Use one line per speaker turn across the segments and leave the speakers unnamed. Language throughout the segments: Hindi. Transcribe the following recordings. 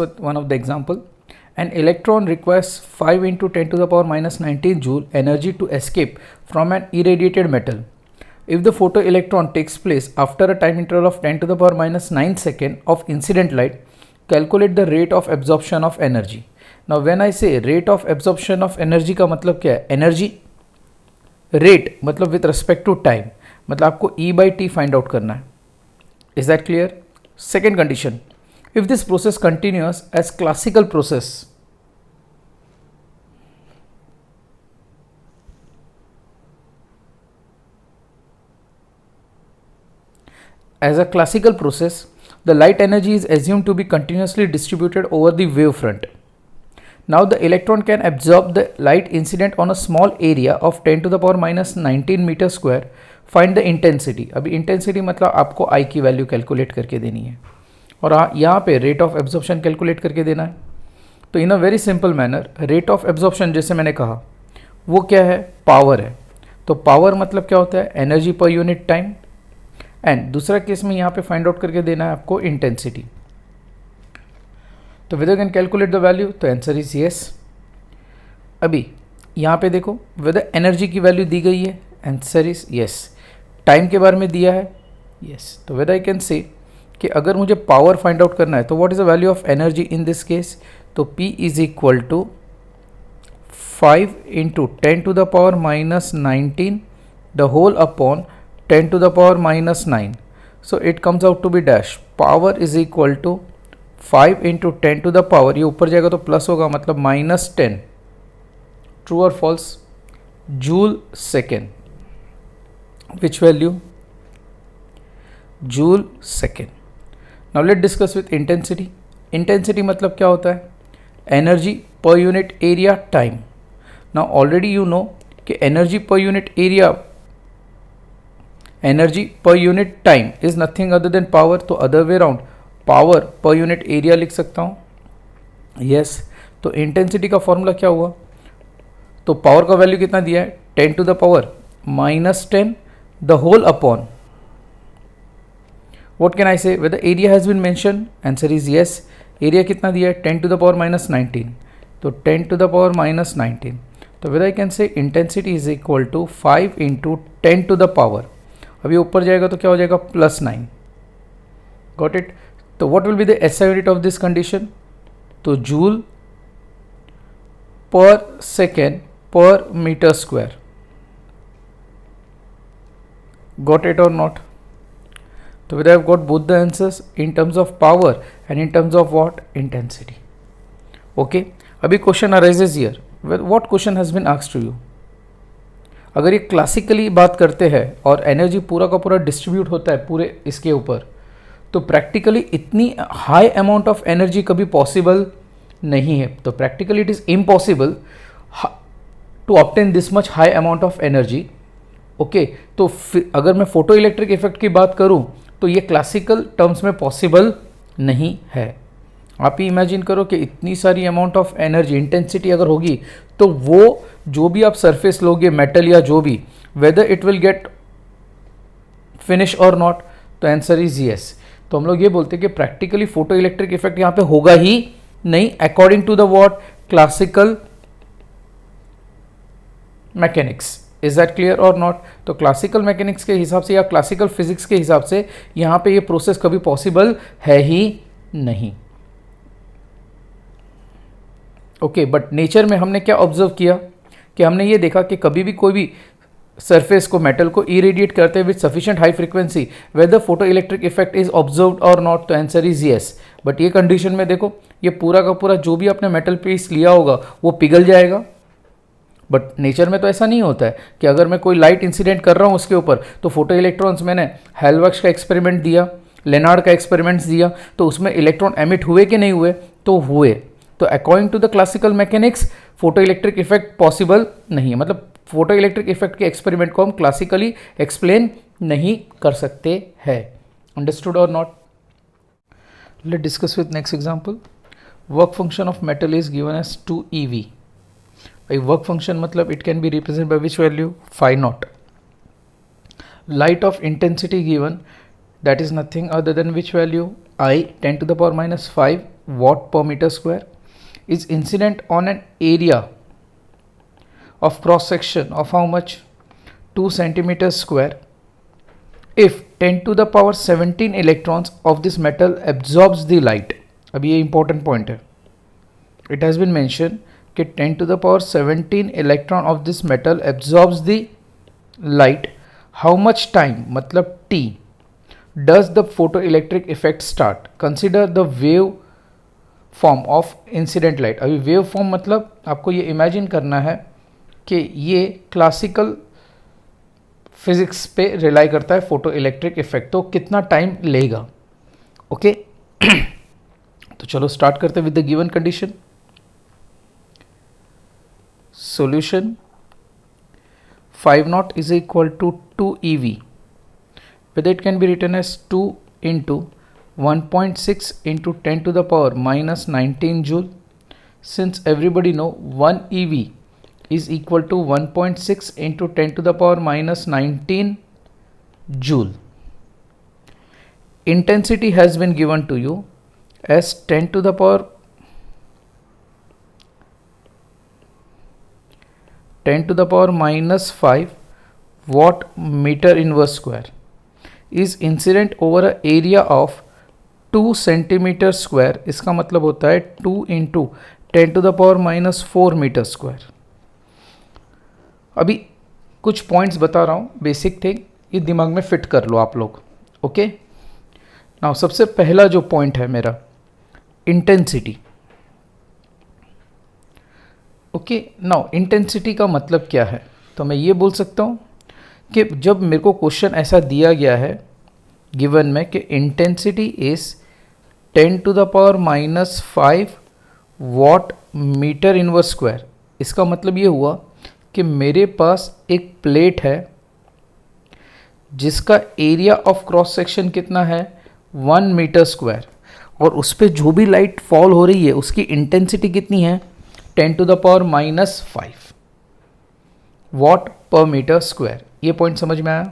With one of the example, an electron requires 5 into 10 to the power minus 19 joule energy to escape from an irradiated metal. If the photoelectron takes place after a time interval of 10 to the power minus 9 second of incident light, calculate the rate of absorption of energy. Now when I say rate of absorption of energy का मतलब क्या है? Energy rate मतलब with respect to time, मतलब आपको E by T find out करना है. Is that clear? Second condition, if this process continues as classical process, the light energy is assumed to be continuously distributed over the wavefront. Now the electron can absorb the light incident on a small area of 10 to the power minus 19 meter square. Find the intensity. अभी intensity मतलब आपको I की वैल्यू कैलकुलेट करके देनी है और यहाँ पे रेट ऑफ एब्जॉर्प्शन कैलकुलेट करके देना है. तो in a very simple manner rate of absorption जैसे मैंने कहा वो क्या है? पावर है. तो पावर मतलब क्या होता है? Energy per unit time. And दूसरा केस में यहाँ पे फाइंड आउट करके देना है आपको इंटेंसिटी. तो whether can calculate the value, तो आंसर इज यस. अभी यहाँ पे देखो वेदर एनर्जी की वैल्यू दी गई है, आंसर इज यस. टाइम के बारे में दिया है, यस. तो वेदर आई कैन से कि अगर मुझे पावर फाइंड आउट करना है तो what is the value of energy in this case? तो P is equal to 5 into 10 to the power minus 19 the whole upon 10 to the power minus 9. So it comes out to be dash. Power is equal to 5 into 10 to the power, ये ऊपर जाएगा तो प्लस होगा मतलब माइनस 10. ट्रू और false? Joule second. Which value? Joule second. Now let discuss with intensity. Intensity मतलब क्या होता है? Energy per unit area time. Now already you know कि energy per unit area energy per unit time is nothing other than power. तो other way round power per unit area लिख सकता हूँ. यस. तो इंटेंसिटी का फॉर्मूला क्या हुआ? तो पावर का वैल्यू कितना दिया है? 10 to the power minus 10 the whole upon what can I say? Whether area has been mention, answer is yes. Area कितना दिया है? 10 टू द पावर माइनस 19. तो 10 टू द पावर माइनस 19. तो whether I can say intensity is equal to 5 into 10 to the power. अभी ऊपर जाएगा तो क्या हो जाएगा? प्लस 9. Got it? तो what will be the SI unit of this condition? तो joule per second per metre square. Got it और नॉट? तो whether I've got both the answers in terms of power and in terms of what? Intensity. Okay. अभी question arises here. What question has been asked to you? अगर ये क्लासिकली बात करते हैं और एनर्जी पूरा का पूरा डिस्ट्रीब्यूट होता है पूरे इसके ऊपर, तो प्रैक्टिकली इतनी हाई अमाउंट ऑफ एनर्जी कभी पॉसिबल नहीं है. तो practically it is impossible to obtain this much high amount of energy. Okay. तो अगर मैं फोटो इलेक्ट्रिक इफेक्ट की बात करूं तो ये क्लासिकल टर्म्स में पॉसिबल नहीं है. आप ही इमेजिन करो कि इतनी सारी अमाउंट ऑफ एनर्जी इंटेंसिटी अगर होगी तो वो जो भी आप सरफेस लोगे मेटल या जो भी, weather it will get finish और नॉट. तो आंसर इज यस. तो हम लोग ये बोलते हैं कि प्रैक्टिकली फोटो इलेक्ट्रिक इफेक्ट यहाँ पे होगा ही नहीं according to the what? Classical mechanics. Is that clear और नॉट? तो क्लासिकल मैकेनिक्स के हिसाब से या क्लासिकल फिजिक्स के हिसाब से यहाँ पे ये प्रोसेस कभी पॉसिबल है ही नहीं. ओके. बट नेचर में हमने क्या ऑब्जर्व किया कि हमने ये देखा कि कभी भी कोई भी सरफेस को मेटल को इरेडिएट करते with sufficient high frequency, whether photo electric effect is observed और नॉट. तो आंसर इज यस. बट ये कंडीशन में देखो ये पूरा का पूरा जो भी आपने मेटल पीस लिया होगा वो पिघल जाएगा. बट नेचर में तो ऐसा नहीं होता है कि अगर मैं कोई लाइट इंसिडेंट कर रहा हूँ उसके ऊपर तो फोटो इलेक्ट्रॉन्स, मैंने हेलवर्क्स का एक्सपेरिमेंट दिया, लेनार्ड का एक्सपेरिमेंट्स दिया, तो उसमें इलेक्ट्रॉन एमिट हुए कि नहीं हुए? तो हुए. तो according to the classical mechanics photo electric effect possible नहीं है. मतलब फोटो इलेक्ट्रिक इफेक्ट के एक्सपेरिमेंट को हम क्लासिकली एक्सप्लेन नहीं कर सकते हैं. अंडरस्टूड और not? Let discuss with next example. Work function of metal is given as 2 EV. भाई वर्क फंक्शन मतलब it can be represent by which value? phi naught. Light of intensity given, that is nothing other than which value? I 10 to the power minus 5 watt per meter square is incident on an area of cross section of how much? 2 centimeters square if 10 to the power 17 electrons of this metal absorbs the light. अब ये important point है. It has been mentioned कि 10 to the power 17 electron of this metal absorbs the light. How much time, मतलब t, does the photoelectric effect start? Consider the wave form of incident light. अभी wave form मतलब आपको ये imagine करना है कि ये क्लासिकल फिजिक्स पे रिलाई करता है फोटो इलेक्ट्रिक इफेक्ट. तो कितना टाइम लेगा? ओके तो चलो स्टार्ट करते हैं with the given condition. Solution 5 naught is equal to 2 EV, whether it can be written as 2 into 1.6 into 10 to the power minus 19 joule. Since everybody know 1 EV is equal to 1.6 into 10 to the power minus 19 joule. Intensity has been given to you as 10 to the power 10 to the power minus 5 watt meter inverse square is incident over a area of 2 centimeter square. इसका मतलब होता है 2 into 10 to the power minus 4 meter square. अभी कुछ पॉइंट्स बता रहा हूँ, बेसिक थिंग, ये दिमाग में फिट कर लो आप लोग. ओके नाउ सबसे पहला जो पॉइंट है मेरा, इंटेंसिटी. ओके नाउ इंटेंसिटी का मतलब क्या है? तो मैं ये बोल सकता हूँ कि जब मेरे को क्वेश्चन ऐसा दिया गया है गिवन में कि intensity is 10 to the power minus 5 what metre inverse square, इसका मतलब ये हुआ कि मेरे पास एक प्लेट है जिसका एरिया ऑफ क्रॉस सेक्शन कितना है? 1 मीटर स्क्वायर, और उस पर जो भी लाइट फॉल हो रही है उसकी इंटेंसिटी कितनी है? 10 to the power minus 5 watt per metre square. ये पॉइंट समझ में आया?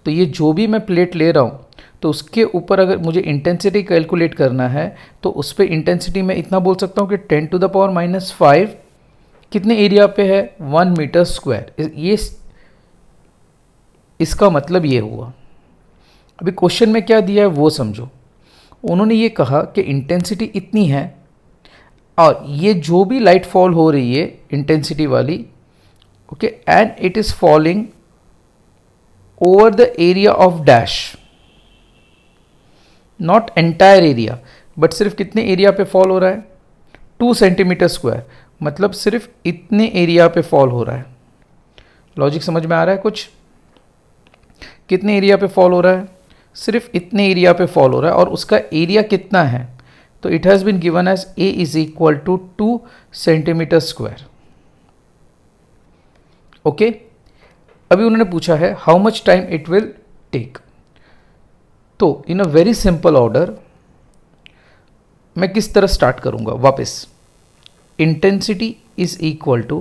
तो ये जो भी मैं प्लेट ले रहा हूँ तो उसके ऊपर अगर मुझे इंटेंसिटी कैलकुलेट करना है तो उस पर इंटेंसिटी मैं इतना बोल सकता हूँ कि 10 to the power minus 5 कितने एरिया पे है? 1 मीटर स्क्वायर. ये इसका मतलब ये हुआ. अभी क्वेश्चन में क्या दिया है वो समझो. उन्होंने ये कहा कि इंटेंसिटी इतनी है और ये जो भी लाइट फॉल हो रही है इंटेंसिटी वाली, okay, and it is falling over the area of dash, not entire area, but सिर्फ कितने एरिया पे फॉल हो रहा है? 2 सेंटीमीटर स्क्वायर, मतलब सिर्फ इतने एरिया पे फॉल हो रहा है. लॉजिक समझ में आ रहा है कुछ? कितने एरिया पे फॉल हो रहा है? सिर्फ इतने एरिया पे फॉल हो रहा है, और उसका एरिया कितना है? तो it has been given as A is equal to 2 centimetre square. Okay अभी उन्होंने पूछा है how much time it will take. तो in a very simple order मैं किस तरह स्टार्ट करूंगा वापस. Intensity is equal to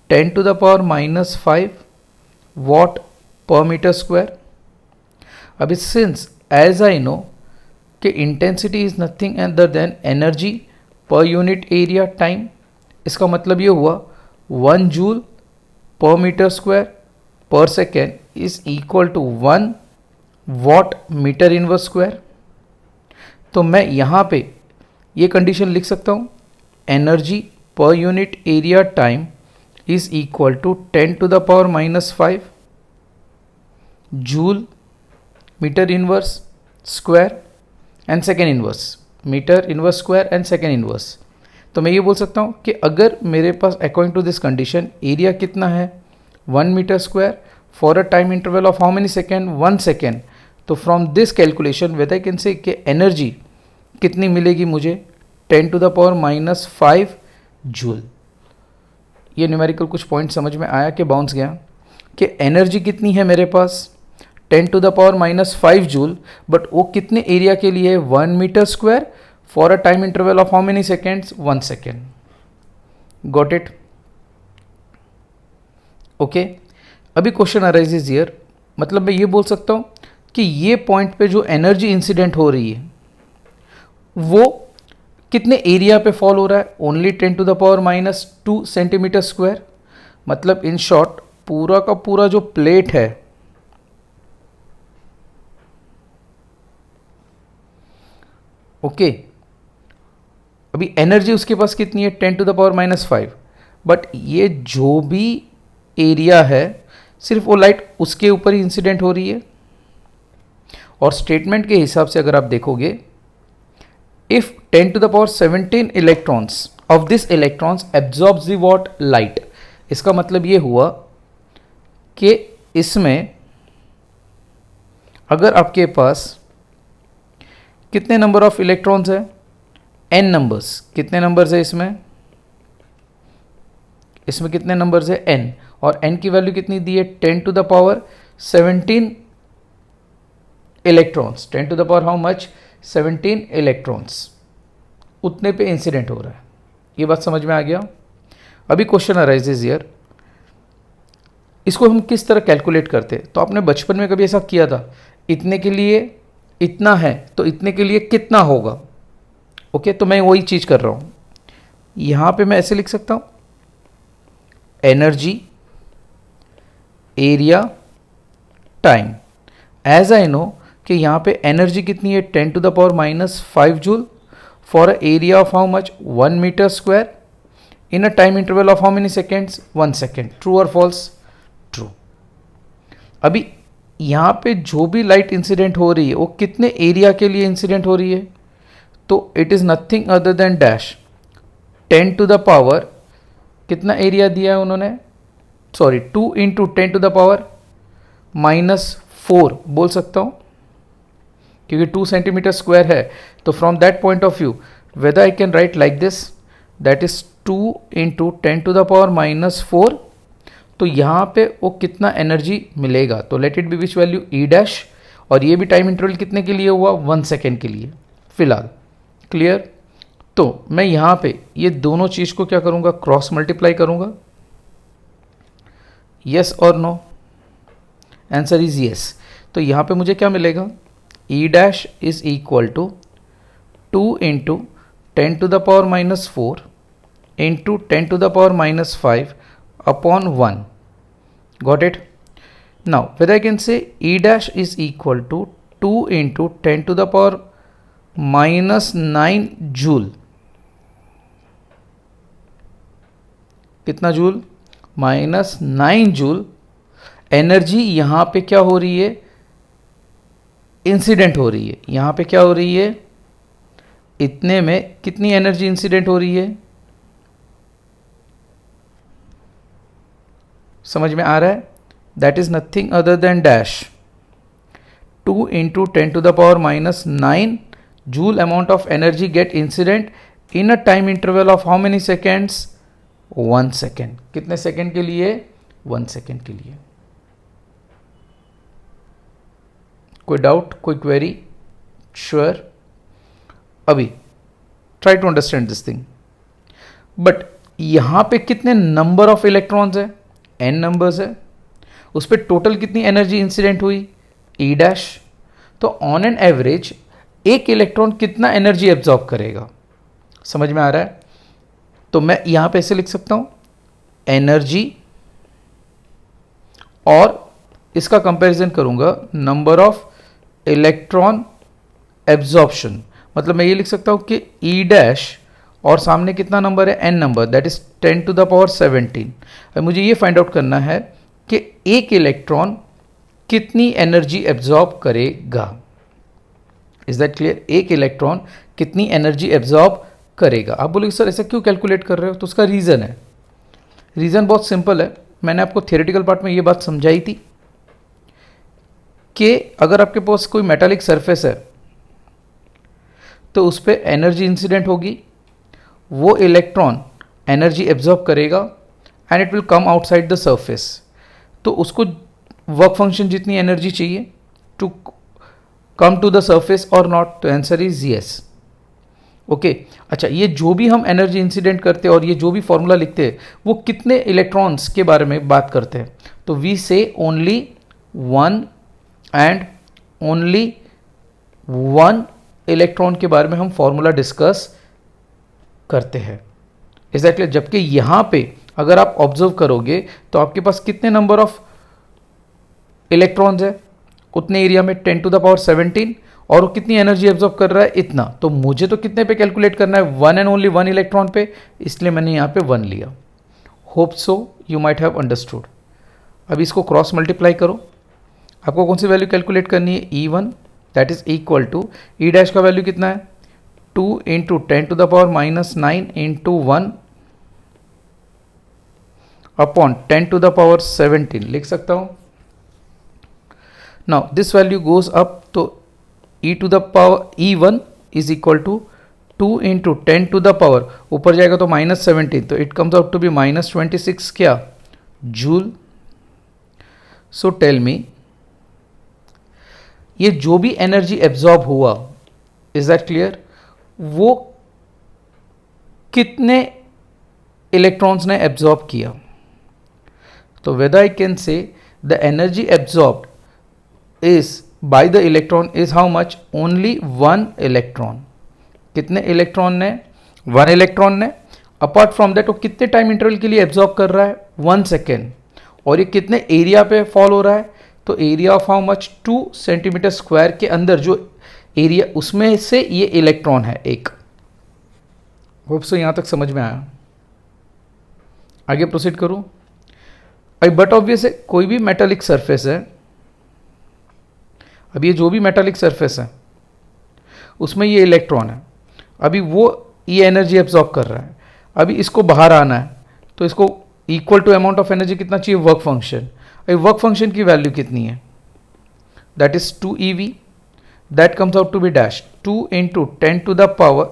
10 to the power minus 5 watt per metre square. अभी सिंस एज आई नो कि intensity is nothing other than energy per unit area time, इसका मतलब ये हुआ 1 joule per metre square per second is equal to 1 watt metre inverse square. तो मैं यहाँ पे ये कंडीशन लिख सकता हूँ, energy per unit area time is equal to 10 to the power minus 5 joule metre inverse square and second inverse, metre inverse square and second inverse. तो मैं ये बोल सकता हूँ कि अगर मेरे पास according to this condition area कितना है? 1 metre square for a time interval of how many second? 1 second. तो from this calculation whether I can say कि एनर्जी कितनी मिलेगी मुझे? 10 to the power minus 5 joule. ये न्यूमेरिकल कुछ पॉइंट समझ में आया कि बाउंस गया? कि एनर्जी कितनी है मेरे पास? 10 to the power minus 5 joule, but वो कितने एरिया के लिए? 1 metre square for a time interval of how many seconds? 1 second. Got it? Okay अभी क्वेश्चन अराइजेज हियर, मतलब मैं ये बोल सकता हूँ कि ये पॉइंट पे जो एनर्जी इंसिडेंट हो रही है वो कितने एरिया पे फॉल हो रहा है? Only 10⁻⁻² centimetre square. मतलब इन शॉर्ट पूरा का पूरा जो प्लेट है ओके अभी एनर्जी उसके पास कितनी है? 10⁻⁻5। बट ये जो भी एरिया है सिर्फ वो लाइट उसके ऊपर ही इंसिडेंट हो रही है। और स्टेटमेंट के हिसाब से अगर आप देखोगे, if 10⁻17 electrons of this electrons absorbs the what? Light. इसका मतलब ये हुआ कि इसमें अगर आपके पास कितने नंबर ऑफ इलेक्ट्रॉन्स है? n numbers. कितने नंबर्स है इसमें? इसमें कितने नंबर्स है? n। और n की वैल्यू कितनी दी है? 10⁻17 electrons. 10 to the power how much? 17 electrons. उतने पे इंसिडेंट हो रहा है। ये बात समझ में आ गया? अभी क्वेश्चन अराइजेज हियर, इसको हम किस तरह कैलकुलेट करते? तो आपने बचपन में कभी ऐसा किया था? इतने के लिए इतना है तो इतने के लिए कितना होगा? ओके तो मैं वही चीज कर रहा हूं। यहां पे मैं ऐसे लिख सकता हूं, energy, area, time. As I know कि यहां पे एनर्जी कितनी है? 10⁻⁻5 joule for a area of how much? 1 metre square in a time interval of how many seconds? 1 second. True और फॉल्स? ट्रू। अभी यहां पे जो भी लाइट इंसिडेंट हो रही है वो कितने एरिया के लिए इंसिडेंट हो रही है? तो it is nothing other than dash 10 to the power, कितना एरिया दिया है उन्होंने? सॉरी 2 इंटू 10⁻⁻4 बोल सकता हूं क्योंकि 2 सेंटीमीटर स्क्वायर है। तो from that point of view weather I can right like this, that is 2 into 10⁻⁻4। तो यहां पे वो कितना एनर्जी मिलेगा? तो let it be which value? E dash. और ये भी टाइम इंटरवल कितने के लिए हुआ? 1 सेकेंड के लिए फिलहाल। क्लियर? तो मैं यहां पे ये दोनों चीज को क्या करूंगा? क्रॉस मल्टीप्लाई करूंगा। यस और नो? Answer is yes. तो यहां पे मुझे क्या मिलेगा? E dash is equal to 2 into 10⁻⁻4 into 10⁻⁻5 upon 1. Got it? Now whether I can say E dash is equal to 2 into 10⁻⁻9 joule. कितना जूल? -9 जूल एनर्जी यहां पे क्या हो रही है? इंसिडेंट हो रही है। यहां पे क्या हो रही है? इतने में कितनी एनर्जी इंसिडेंट हो रही है? समझ में आ रहा है? That is nothing other than dash 2 into 10⁻⁻9 joule amount of energy get incident in a time interval of how many seconds? 1 second. कितने सेकेंड के लिए? 1 सेकेंड के लिए। कोई डाउट, कोई क्वेरी? श्योर? अभी try to understand this thing. But यहां पे कितने नंबर ऑफ इलेक्ट्रॉन्स है? n नंबर्स है। उस पर टोटल कितनी एनर्जी इंसिडेंट हुई? E dash. तो ऑन एन एवरेज एक इलेक्ट्रॉन कितना एनर्जी एब्जॉर्ब करेगा? समझ में आ रहा है? तो मैं यहां पे ऐसे लिख सकता हूं, एनर्जी और इसका कंपैरिजन करूंगा नंबर ऑफ इलेक्ट्रॉन एब्जॉर्प्शन। मतलब मैं ये लिख सकता हूं कि E डैश और सामने कितना नंबर है? n number, that is 10⁻17। अब मुझे ये फाइंड आउट करना है कि एक इलेक्ट्रॉन कितनी एनर्जी एब्जॉर्ब करेगा। Is that clear? एक इलेक्ट्रॉन कितनी एनर्जी एब्जॉर्ब करेगा। आप बोलोगे सर ऐसा क्यों कैलकुलेट कर रहे हो? तो उसका रीज़न है। रीज़न बहुत सिंपल है। मैंने आपको थियोरेटिकल पार्ट में ये बात समझाई थी कि अगर आपके पास कोई मेटालिक सरफेस है तो उस पर एनर्जी इंसिडेंट होगी, वो इलेक्ट्रॉन एनर्जी एब्जॉर्ब करेगा and it will come outside the surface. तो उसको वर्क फंक्शन जितनी एनर्जी चाहिए to come to the surface और नॉट? तो आंसर इज यस। ओके अच्छा, ये जो भी हम एनर्जी इंसिडेंट करते हैं और ये जो भी फॉर्मूला लिखते हैं वो कितने इलेक्ट्रॉन्स के बारे में बात करते हैं? तो वी से ओनली 1 एंड ओनली 1 इलेक्ट्रॉन के बारे में हम फॉर्मूला डिस्कस करते हैं। एग्जैक्टली, जबकि यहाँ पे अगर आप ऑब्जर्व करोगे तो आपके पास कितने नंबर ऑफ इलेक्ट्रॉन्स है उतने एरिया में, 10 टू द पावर 17, और वो कितनी एनर्जी एब्जॉर्ब कर रहा है, इतना। तो मुझे तो कितने पे कैलकुलेट करना है, 1 एंड ओनली 1 इलेक्ट्रॉन पे, इसलिए मैंने यहाँ पे 1 लिया। Hope so you might have understood. अब इसको क्रॉस मल्टीप्लाई करो, आपको कौन सी वैल्यू कैलकुलेट करनी है, E1 that is equal to E dash का वैल्यू कितना है, 2 into 10 to the power -9 into 1 upon 10 to the power 17 लिख सकता हूँ। Now this value goes up, तो e to the power E1 is equal to 2 into 10 to the power, ऊपर जाएगा तो -17, तो it comes out to be -26 क्या, जूल। सो टेल मी, ये जो भी एनर्जी एब्जॉर्ब हुआ, इज दैट क्लियर, वो कितने इलेक्ट्रॉन्स ने एब्जॉर्ब किया। तो वेदर आई कैन से the energy absorbed is by the electron is how much, only 1 electron. कितने इलेक्ट्रॉन ने, 1 इलेक्ट्रॉन ने। अपार्ट फ्रॉम दैट वो कितने टाइम इंटरवल के लिए एब्जॉर्ब कर रहा है, 1 सेकेंड। और ये कितने एरिया पे फॉल हो रहा है, तो area of how much, 2 centimetre square के अंदर जो एरिया, उसमें से ये इलेक्ट्रॉन है एक। होप सो यहां तक समझ में आया। आगे प्रोसीड करूं। बट ऑब्वियस है, कोई भी मेटालिक सरफेस है, अब ये जो भी मेटालिक सरफेस है उसमें ये इलेक्ट्रॉन है, अभी वो ये एनर्जी एब्जॉर्ब कर रहा है। अभी इसको बाहर आना है तो इसको equal to amount of energy कितना चाहिए, वर्क फंक्शन। अभी वर्क फंक्शन की वैल्यू कितनी है, that is 2 EV, that comes out to be dash 2 into 10 to the power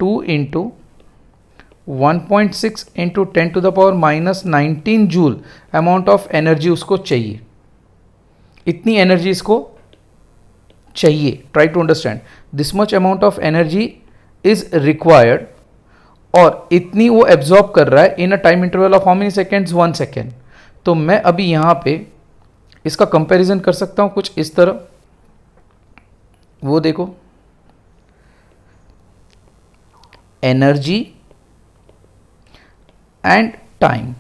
2 into 1.6 into 10 to the power -19 joule amount of energy उसको चाहिए। इतनी एनर्जी इसको चाहिए। Try to understand, this much amount of energy is required, और इतनी वो एब्जॉर्ब कर रहा है in a time interval of how many seconds, 1 second. तो मैं अभी यहां पे इसका कंपैरिजन कर सकता हूं कुछ इस तरह, वो देखो, एनर्जी एंड टाइम।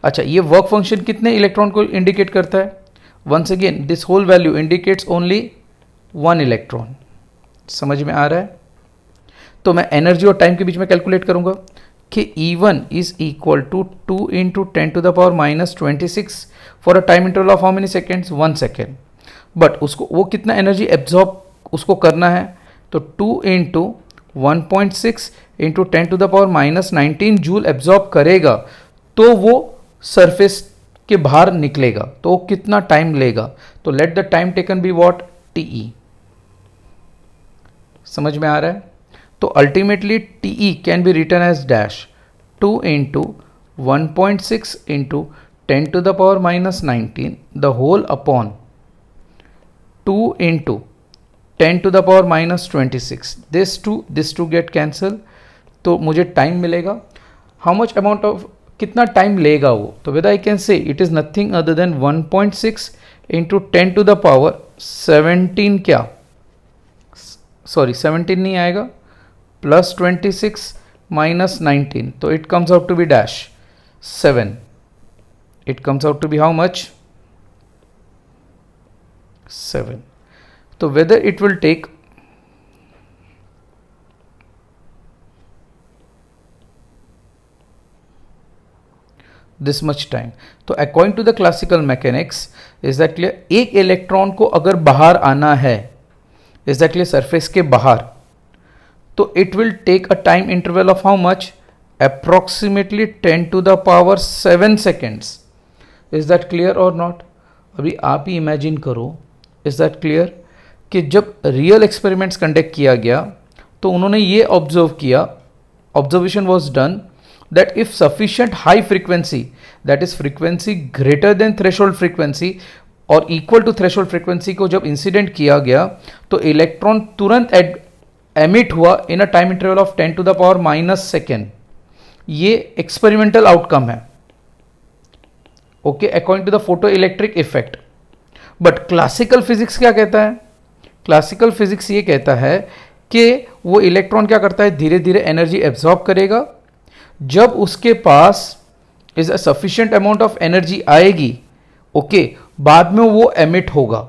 अच्छा, ये वर्क फंक्शन कितने इलेक्ट्रॉन को इंडिकेट करता है, once again this whole value indicates only 1 electron. समझ में आ रहा है। तो मैं एनर्जी और टाइम के बीच में कैलकुलेट करूंगा कि E1 is equal to 2 into 10 to the power -26 for a time interval of how many seconds, 1 second. But उसको वो कितना एनर्जी एब्जॉर्ब उसको करना है, तो 2 into 1.6 into 10 to the power -19 joule absorb करेगा, तो वो सरफेस के बाहर निकलेगा। तो कितना टाइम लेगा, तो let the time taken be what, TE। समझ में आ रहा है। तो अल्टीमेटली TE can be written as dash 2 into 1.6 into 10 to the power -19 the whole upon 2 into 10 to the power -26। This to get cancel, तो मुझे टाइम मिलेगा। हाउ मच अमाउंट ऑफ, कितना टाइम लेगा वो, तो whether I can say it is nothing other than 1.6 into 10 to the power 17, क्या सॉरी 17 नहीं आएगा, +26 -19, तो it comes out to be dash 7। It comes out to be how much, 7। तो whether it will take this much time. तो according to the classical mechanics, is that clear, एक इलेक्ट्रॉन को अगर बाहर आना है, इज दैट क्लियर, सरफेस के बाहर, तो it will take a time interval of how much, approximately 10 to the power 7 seconds. Is that clear और नॉट। अभी आप ही इमेजिन करो, इज दैट क्लियर, कि जब रियल एक्सपेरिमेंट्स कंडक्ट किया गया तो उन्होंने ये ऑब्जर्व किया, observation was done that if sufficient high frequency, that is frequency greater than threshold frequency और equal to threshold frequency को जब इंसिडेंट किया गया, तो इलेक्ट्रॉन तुरंत एमिट हुआ in a time interval of 10 to the power -2। ये एक्सपेरिमेंटल आउटकम है, okay, according to the photo electric effect. But classical physics क्या कहता है, क्लासिकल फिजिक्स ये कहता है कि वो इलेक्ट्रॉन क्या करता है, धीरे धीरे एनर्जी एब्जॉर्ब करेगा. जब उसके पास is a sufficient amount of energy आएगी, ओके, बाद में वो एमिट होगा.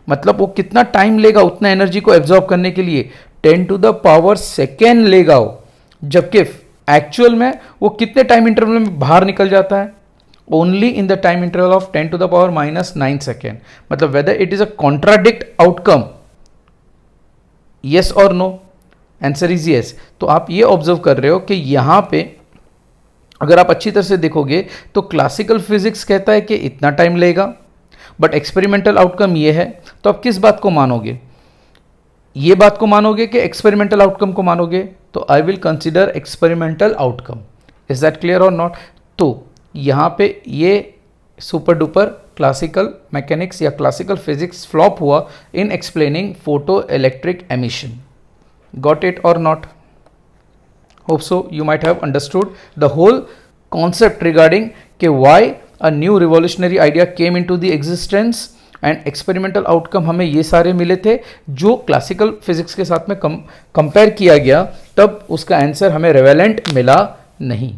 मतलब वो कितना टाइम लेगा उतना एनर्जी को एब्जॉर्ब करने के लिए, 10 टू द पावर सेकेंड लेगा वो. जबकि एक्चुअल में वो कितने टाइम इंटरवल में बाहर निकल जाता है, only in the time interval of 10 to the power -9 second. मतलब whether it is a contradict outcome, yes और नो, आंसर इज यस. तो आप ये ऑब्जर्व कर रहे हो कि यहां पे अगर आप अच्छी तरह से देखोगे तो क्लासिकल फिजिक्स कहता है कि इतना टाइम लेगा, बट एक्सपेरिमेंटल आउटकम ये है. तो आप किस बात को मानोगे, ये बात को मानोगे कि एक्सपेरिमेंटल आउटकम को मानोगे? तो I will consider experimental outcome. Is that clear और नॉट? तो यहाँ पे ये सुपर डुपर क्लासिकल मैकेनिक्स या क्लासिकल फिजिक्स फ्लॉप हुआ इन explaining photo electric emission. Got it और not? Hope so you might have understood the whole concept regarding why a new revolutionary idea came into the existence and experimental outcome हमें ये सारे मिले थे जो क्लासिकल फिजिक्स के साथ में कंपेयर किया गया, तब उसका आंसर हमें रेवेलेंट मिला नहीं.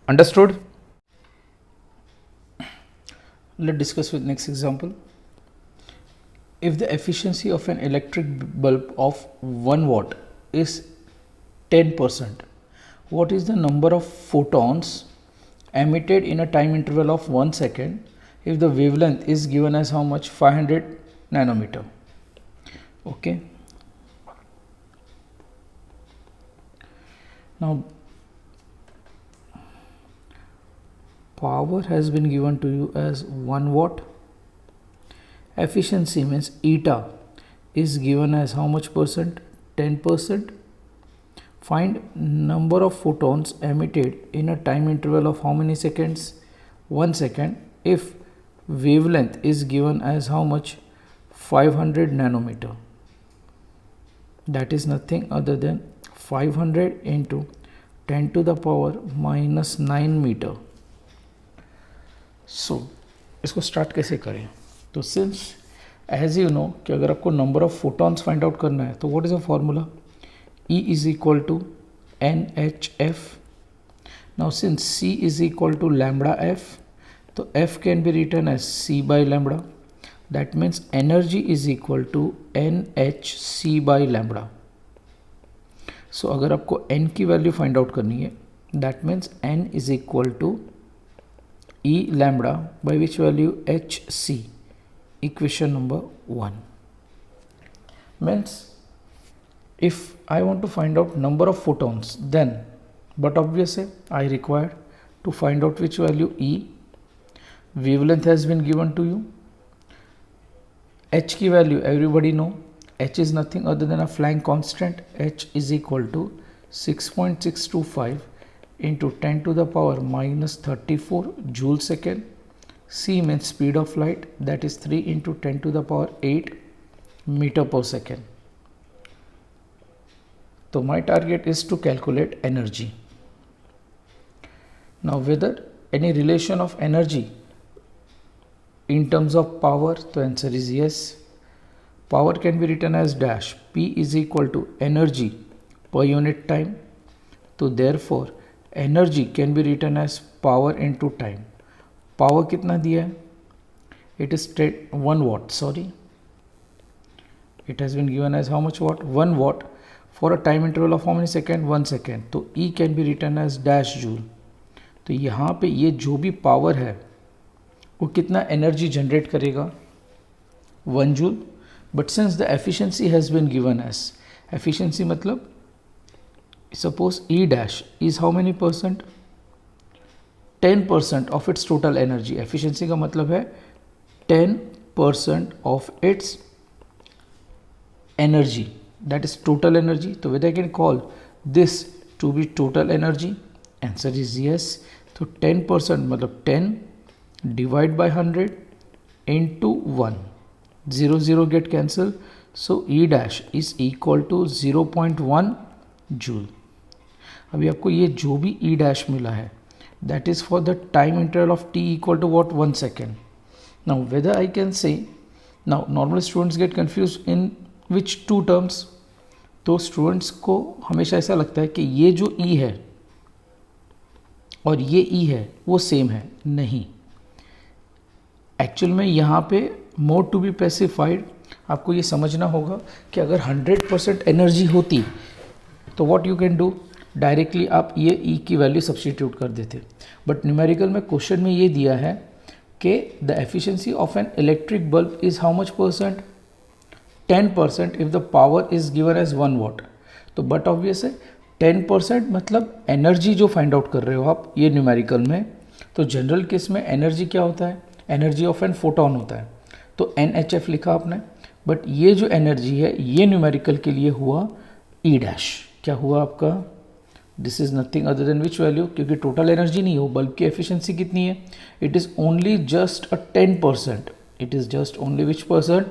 Understood? Let discuss with next example. If the efficiency of an electric bulb of 1 watt is 10%, what is the number of photons emitted in a time interval of 1 second if the wavelength is given as how much? 500 nanometer. Okay, now power has been given to you as 1 watt. Efficiency means eta is given as how much percent? 10%. Find number of photons emitted in a time interval of how many seconds? 1 second if wavelength is given as how much? 500 nanometer. That is nothing other than 500 into 10 to the power -9 meter. So इसको स्टार्ट कैसे करें? तो सिंस एज यू नो कि अगर आपको number of photons find out करना है तो what is a formula? E is equal to NHF. Now since C is equal to lambda F, so F can be written as C by lambda. That means energy is equal to NHC by lambda. So अगर आपको N की वैल्यू फाइंड आउट करनी है, that means N is equal to E lambda by which value? HC. Equation number 1. Means if I want to find out number of photons, then but obviously I require to find out which value? E. Wavelength has been given to you. H की value everybody know. H is nothing other than a Planck constant. H is equal to 6.625 into 10 to the power -34 joule second. C means speed of light, that is 3 into 10 to the power 8 meter per second. So my target is to calculate energy. Now whether any relation of energy in terms of power, the answer is yes. Power can be written as dash P is equal to energy per unit time. So therefore energy can be written as power into time. Power कितना दिया है? It is 1 watt. Sorry, it has been given as how much watt? 1 watt. For a time interval of how many second? 1 second. तो E can be written as dash joule. तो यहाँ पे ये जो भी पावर है वो कितना एनर्जी जनरेट करेगा? 1 joule. But since the efficiency has been given as, efficiency मतलब suppose E dash is how many percent? 10% of its total energy. Efficiency का मतलब है 10% of its energy, that is total energy. So whether I can call this to be total energy, answer is yes. So 10% मतलब 10 divide by 100 into 1, 0 get cancel. So E dash is equal to 0.1 joule. अभी आपको ये जो भी E dash मिला है that is for the time interval of t equal to what? 1 second. Now whether I can say, now normal students get confused in which two terms? तो स्टूडेंट्स को हमेशा ऐसा लगता है कि ये जो ई है और ये ई है वो सेम है, नहीं। एक्चुअल में यहाँ पे मोर टू बी स्पेसिफाइड आपको ये समझना होगा कि अगर 100% एनर्जी होती तो what you can do, directly आप ये ई की वैल्यू सब्स्टिट्यूट कर देते। बट न्यूमेरिकल में क्वेश्चन में ये दिया है कि the efficiency of an electric bulb is how much percent, 10% if the power is given as 1 watt. तो बट ऑब्वियस है 10% मतलब एनर्जी जो फाइंड आउट कर रहे हो आप ये न्यूमेरिकल में। तो जनरल केस में एनर्जी क्या होता है, एनर्जी ऑफ एन फोटोन होता है, तो NHF लिखा आपने। बट ये जो एनर्जी है ये न्यूमेरिकल के लिए हुआ E डैश, क्या हुआ आपका, this is nothing other than which value, क्योंकि टोटल एनर्जी नहीं हो, बल्ब की एफिशिएंसी कितनी है, it is only just a 10%, it is just only which percent,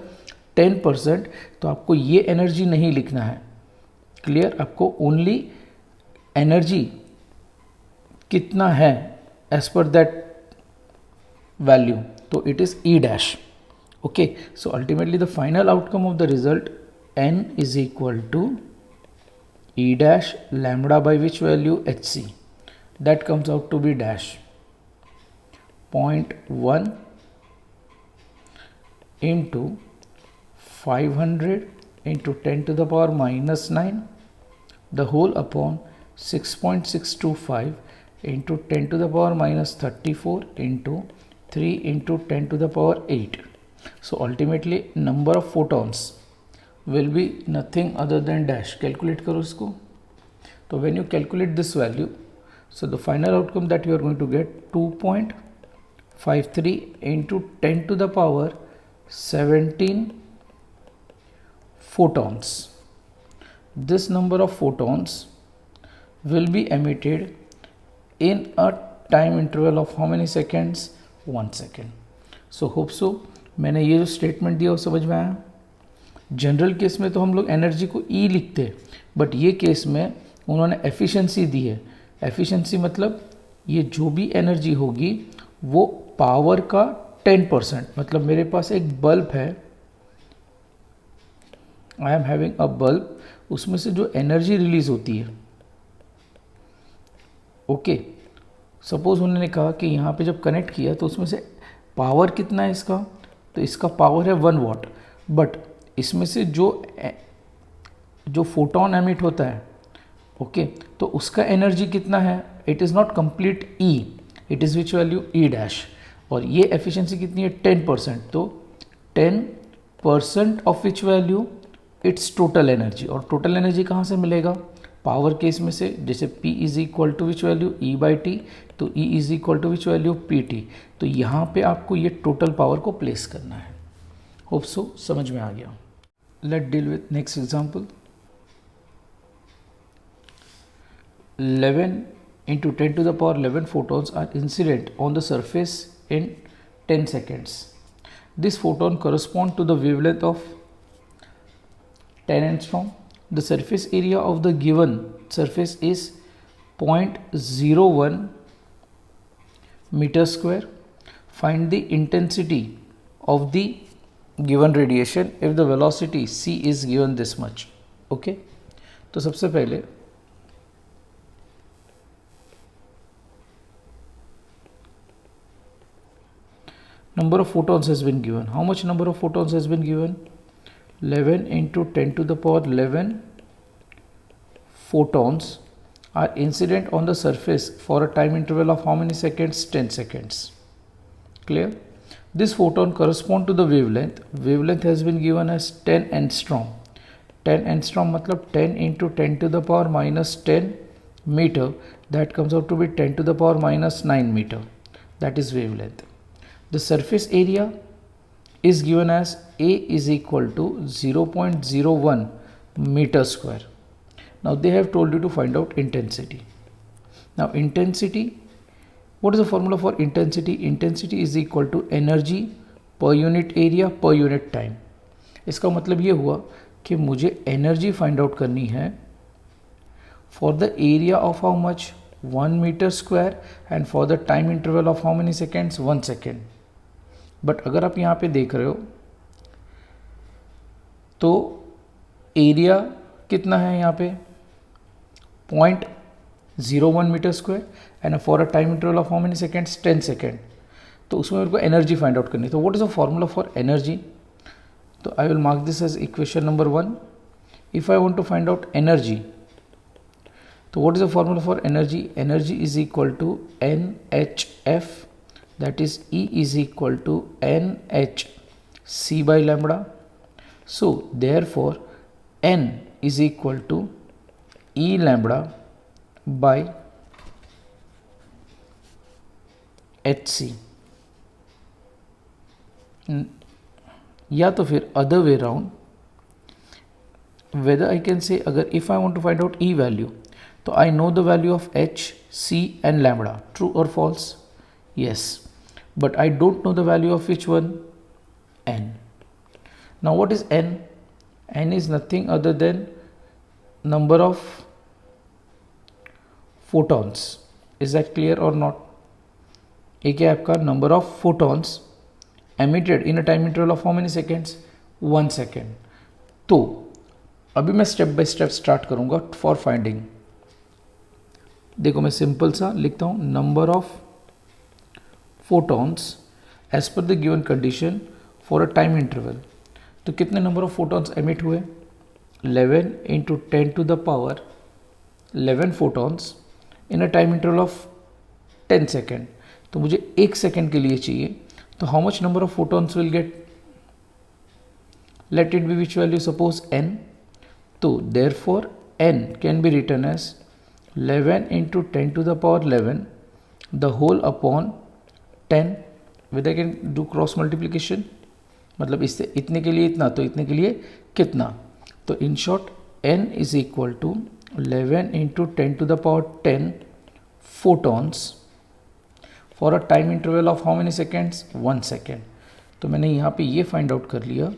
10%। तो आपको ये एनर्जी नहीं लिखना है, क्लियर, आपको ओनली एनर्जी कितना है एज पर दैट वैल्यू, तो it is E dash. Okay, so ultimately the final outcome of the result n is equal to E dash lambda by which value, HC, that comes out to be dash 0.1 into 500 into 10 to the power minus 9 the whole upon 6.625 into 10 to the power minus 34 into 3 into 10 to the power 8. So ultimately number of photons will be nothing other than dash, calculate करो इसको। तो when you calculate this value, so the final outcome that you are going to get 2.53 into 10 to the power 17 photons. This number of photons will be emitted in a time interval of how many seconds, 1 second. So hope so मैंने ये जो स्टेटमेंट दिया वो समझ में आया। जनरल केस में तो हम लोग एनर्जी को ई लिखते हैं, बट ये केस में उन्होंने एफिशिएंसी दी है। एफिशिएंसी मतलब ये जो भी एनर्जी होगी वो पावर का 10%, मतलब मेरे पास एक बल्ब है, I am having a bulb, उसमें से जो एनर्जी रिलीज होती है, ओके, सपोज उन्होंने कहा कि यहाँ पे जब कनेक्ट किया तो उसमें से पावर कितना है इसका, तो इसका पावर है 1 वाट, बट इसमें से जो फोटोन एमिट होता है, ओके, तो उसका एनर्जी कितना है, it is not complete E, it is which value, E dash, और ये एफिशिएंसी कितनी है 10%, तो 10% of which value, it's total energy. और टोटल एनर्जी कहाँ से मिलेगा, पावर केस में से, जैसे P is equal to which value, E by T, तो E is equal to which value, PT। तो यहाँ पे आपको ये टोटल पावर को प्लेस करना है। होप सो समझ में आ गया। Let's deal with next example. 11 into 10 to the power 11 photons are incident on the surface in 10 seconds. This photon correspond to the wavelength of 10 angstrom. The surface area of the given surface is 0.01 meter square. Find the intensity of the given radiation if the velocity c is given this much. Okay, तो सबसे पहले number of photons has been given. How much number of photons has been given? 11 into 10 to the power 11 photons are incident on the surface for a time interval of how many seconds? 10 seconds. Clear? This photon correspond to the wavelength. Wavelength has been given as 10 angstrom. 10 angstrom मतलब 10 into 10 to the power minus 10 meter. That comes out to be 10 to the power minus 9 meter. That is wavelength. The surface area is given as A is equal to 0.01 meter square. Now they have told you to find out intensity. Now intensity, what is the formula for intensity? Intensity is equal to energy per unit area per unit time. इसका मतलब ये हुआ कि मुझे एनर्जी फाइंड आउट करनी है for the area of how much, 1 metre square, and for the time interval of how many seconds, 1 second. बट अगर आप यहाँ पे देख रहे हो तो एरिया कितना है यहाँ पे 0.01 metre square and for a time interval of how many seconds 10 second. तो उसमें मेरे को एनर्जी फाइंड आउट करनी है। तो what is the formula for energy? तो I will mark this as equation number 1. If I want to find out energy, तो what is the formula for energy? Energy is equal to NHF, that is E is equal to NHC by lambda. So therefore N is equal to E lambda by HC. या तो फिर other way round, whether I can say अगर if I want to find out E value, तो I know the value of H, C and lambda. True or false? Yes. But I don't know the value of which one? N. Now what is N? N is nothing other than number of photons. Is that clear or not? एक है आपका number of photons emitted in a time interval of how many seconds? 1 second. तो अभी मैं स्टेप बाय स्टेप स्टार्ट करूंगा फॉर फाइंडिंग। देखो मैं सिंपल सा लिखता हूँ, number of photons as per the given condition for a time interval. तो कितने नंबर ऑफ फोटॉन्स एमिट हुए? 11 into 10 to the power 11 photons in a time interval of 10 second. तो मुझे 1 सेकेंड के लिए चाहिए, तो how much number of photons will get? Let it be which value, suppose n. तो therefore n can be written as 11 into 10 to the power 11 the whole upon 10, with I can do cross multiplication, मतलब इससे इतने के लिए इतना तो इतने के लिए कितना। तो in short n is equal to 11 into 10 to the power 10 photons for a time interval of how many seconds? 1 second. तो मैंने यहाँ पे ये फाइंड आउट कर लिया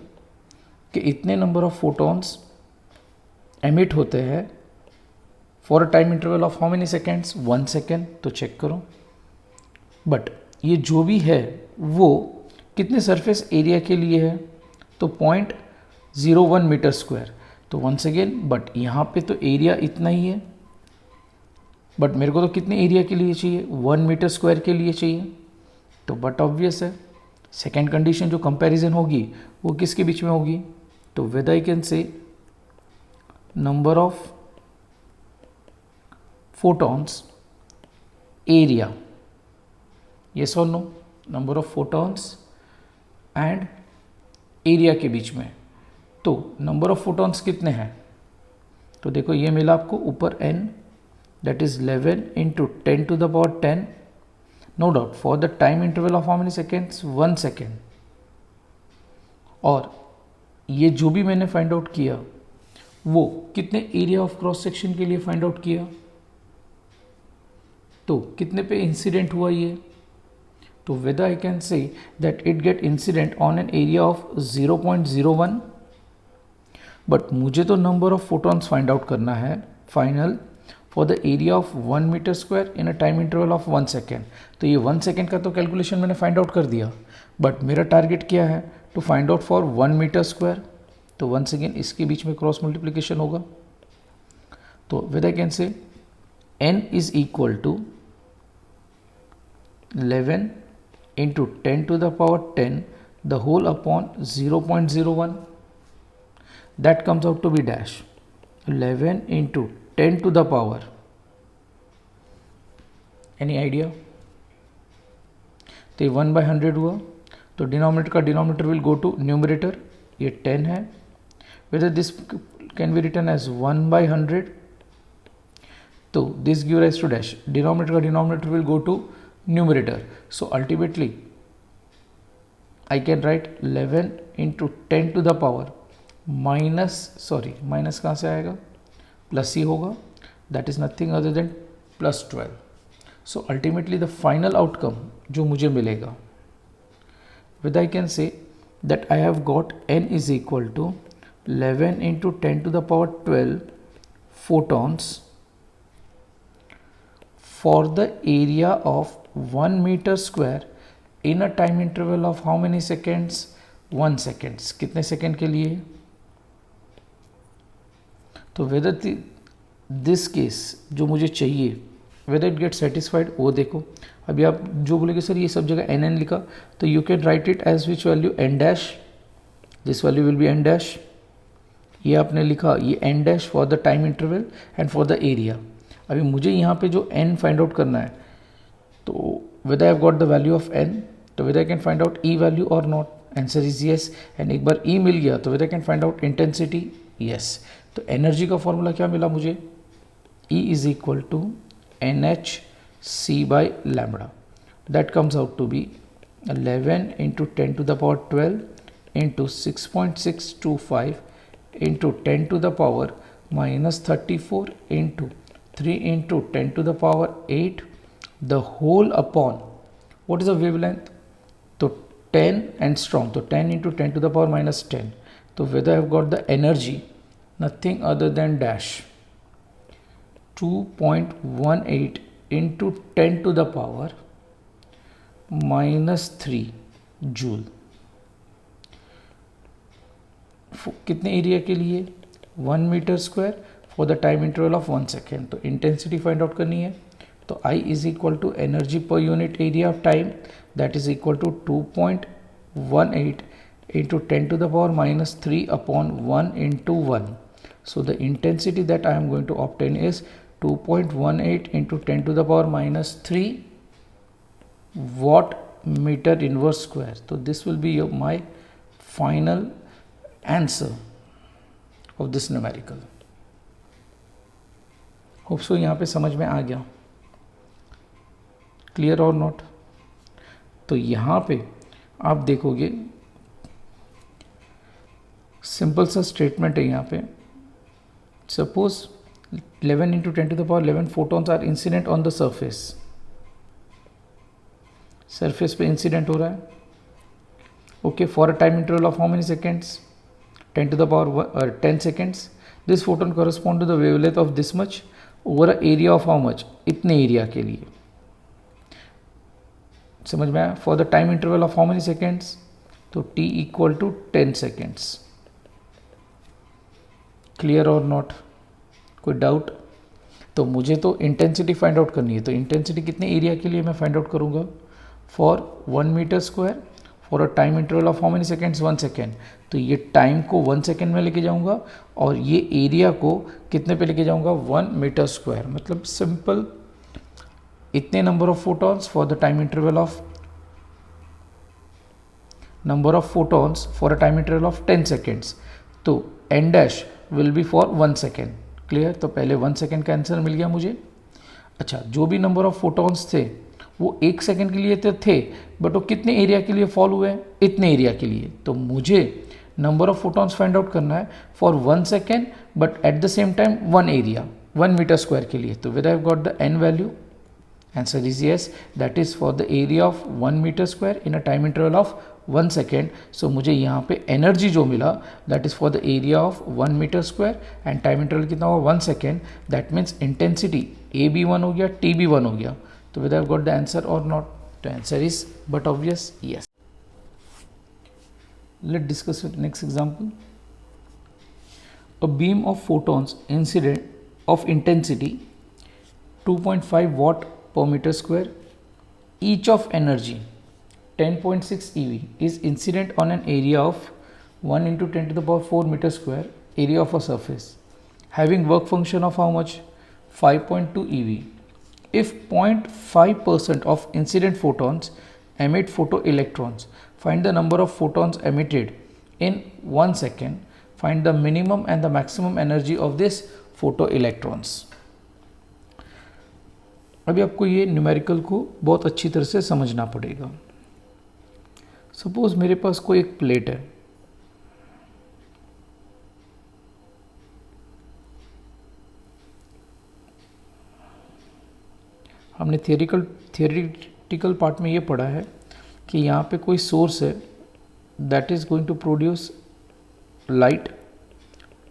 कि इतने नंबर ऑफ फोटॉन्स एमिट होते हैं for a time interval of how many seconds? 1 second. तो चेक करो, बट ये जो भी है वो कितने सरफेस एरिया के लिए है? तो 0.01 मीटर स्क्वायर। तो वंस अगेन, बट यहाँ पे तो एरिया इतना ही है, बट मेरे को तो कितने एरिया के लिए चाहिए? 1 मीटर स्क्वायर के लिए चाहिए। तो बट ऑब्वियस है, सेकेंड कंडीशन जो कंपैरिजन होगी वो किसके बीच में होगी? तो वेदर आई कैन से number of photons area, yes or no? number of photons and area के बीच में। तो number of photons कितने हैं? तो देखो ये मिला आपको ऊपर n, that is 11 into 10 to the power 10, no doubt for the time interval of how many seconds? 1 second. और ये जो भी मैंने फाइंड आउट किया वो कितने एरिया ऑफ क्रॉस सेक्शन के लिए फाइंड आउट किया? तो कितने पे इंसिडेंट हुआ ये? तो whether I can say that it get incident on an area of 0.01, but मुझे तो number of photons find out करना है final for the area of 1 metre square in a time interval of 1 second. तो ये 1 सेकेंड का तो कैलकुलेशन मैंने फाइंड आउट कर दिया, बट मेरा टारगेट क्या है? To find out for 1 metre square. तो वंस अगेन इसके बीच में क्रॉस मल्टीप्लिकेशन होगा। तो with I can say n is equal to 11 into 10 to the power 10 the whole upon 0.01, that comes out to be dash 11 into 10 to the power, any idea? तो 1/100 हुआ, तो डिनोमिनेटर का denominator will go to numerator, ये 10 है। whether this can be written as 1/100, so this give rise to dash, denominator will go to numerator, so ultimately I can write 11 into 10 to the power minus कहाँ से आएगा? प्लस ही होगा, that is nothing other than +12. so ultimately the final outcome जो मुझे मिलेगा, whether I can say that I have got n is equal to 11 into 10 to the power 12 photons for the area of 1 meter square in a time interval of how many seconds? 1 seconds. कितने सेकेंड के लिए? तो वेदर दिस केस जो मुझे चाहिए वेदर इट गेट सेटिस्फाइड वो देखो. अभी आप जो बोलेगे सर ये सब जगह एन एन लिखा, तो you can write it as which value n dash, this value will be n dash. ये आपने लिखा ये n dash for the time interval and for the area. अभी मुझे यहाँ पे जो एन फाइंड आउट करना है, तो whether I have got the value of n, तो whether I can find out E value or not, answer is yes. And एक बार E मिल गया तो whether I can find out intensity, yes. तो एनर्जी का फॉर्मूला क्या मिला मुझे, E is equal to NHC by lambda. That comes out to be 11 into 10 to the power 12 into 6.625 into 10 to the power minus 34 into 3 into 10 to the power 8 the whole upon what is the wavelength, तो 10 and strong, तो 10 into 10 to the power minus 10. तो whether I have got the energy nothing other than dash 2.18 into 10 to the power minus 3 joule. कितने एरिया के लिए, 1 metre square for the time interval of 1 second. तो इंटेंसिटी फाइंड आउट करनी है, तो I is equal to energy per unit area of time, that is equal to 2.18 into 10 to the power minus 3 upon 1 into 1. So the intensity that I am going to obtain is 2.18 into 10 to the power minus 3 watt meter inverse square. So this will be my final answer of this numerical. Hope so यहाँ पे समझ में आ गया, क्लियर और नॉट. तो यहाँ पे आप देखोगे सिंपल सा स्टेटमेंट है यहाँ पे. Suppose 11 into 10 to the power 11 photons are incident on the surface. Surface पे इंसिडेंट हो रहा है. Okay, for a time interval of how many seconds, 10 to the power 10 seconds. This photon correspond to the wavelength of this much over a area of how much, इतने एरिया के लिए. समझ में आया. For the time interval of how many seconds, तो t equal to 10 seconds. Clear और नॉट, कोई डाउट. तो मुझे तो इंटेंसिटी फाइंड आउट करनी है, तो इंटेंसिटी कितने एरिया के लिए मैं फाइंड आउट करूंगा, for 1 metre square for a time interval of how many seconds, 1 second. तो ये टाइम को 1 सेकेंड में लेके जाऊंगा और ये एरिया को कितने पे लेके जाऊंगा, 1 मीटर स्क्वायर. मतलब सिंपल, इतने number of photons for the time interval of number of photons for a time interval of 10 seconds. तो n dash will be for 1 second. Clear. तो पहले 1 सेकेंड का आंसर मिल गया मुझे. अच्छा, जो भी नंबर ऑफ फोटॉन्स थे वो 1 सेकेंड के लिए तो थे, बट वो कितने एरिया के लिए फॉल हुए, इतने एरिया के लिए. तो मुझे number of photons find out करना है for 1 second but at the same time 1 area 1 metre square के लिए. तो whether I've got the n value, answer is yes, that is for the area of 1 meter square in a time interval of 1 second. So मुझे यहाँ पे एनर्जी जो मिला that is for the area of 1 meter square and time interval कितना हुआ 1 second. That means intensity AB1 हो गया, TB1 हो गया. तो whether I've got the answer or not, the answer is but obvious yes. Let's discuss the next example. A beam of photons incident of intensity 2.5 watt per meter square, each of energy 10.6 eV is incident on an area of 1 into 10 to the power 4 meter square area of a surface having work function of how much, 5.2 eV. If 0.5% of incident photons emit photoelectrons, find the number of photons emitted in 1 second. Find the minimum and the maximum energy of this photoelectrons. अभी आपको ये न्यूमेरिकल को बहुत अच्छी तरह से समझना पड़ेगा. सपोज मेरे पास कोई एक प्लेट है, हमने थियोरेटिकल पार्ट में ये पढ़ा है कि यहाँ पे कोई सोर्स है that is going to produce light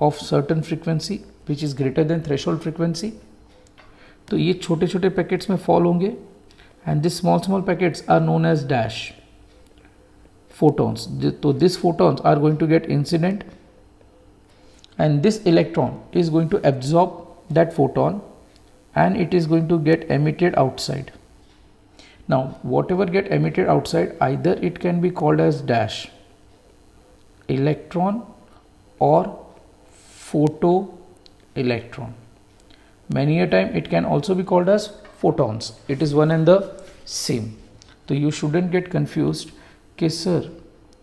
of certain frequency which is greater than threshold frequency. तो ये छोटे छोटे पैकेट्स में फॉल होंगे and this small packets are known as dash photons. तो दिस photons are going to get incident and this electron is going to absorb that photon and it is going to get emitted outside. Now whatever get emitted outside, either it can be called as dash electron or photo electron. Many a time it can also be called as photons. It is one and the same. तो you shouldn't get confused कि सर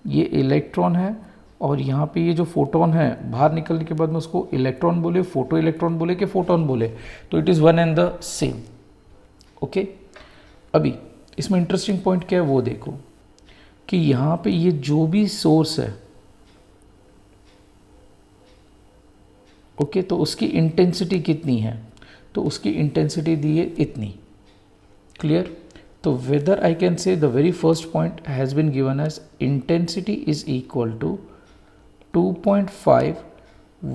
ये इलेक्ट्रॉन है और यहाँ पे ये जो फोटोन है बाहर निकलने के बाद में उसको इलेक्ट्रॉन बोले, फोटो इलेक्ट्रॉन बोले कि फोटोन बोले, तो it is one and the same. Okay, अभी इसमें इंटरेस्टिंग पॉइंट क्या है वो देखो कि यहाँ पे ये जो भी सोर्स है, ओके, तो उसकी इंटेंसिटी कितनी है, तो उसकी इंटेंसिटी दी है इतनी. क्लियर? तो whether I can say the very first point has been given as intensity is equal to 2.5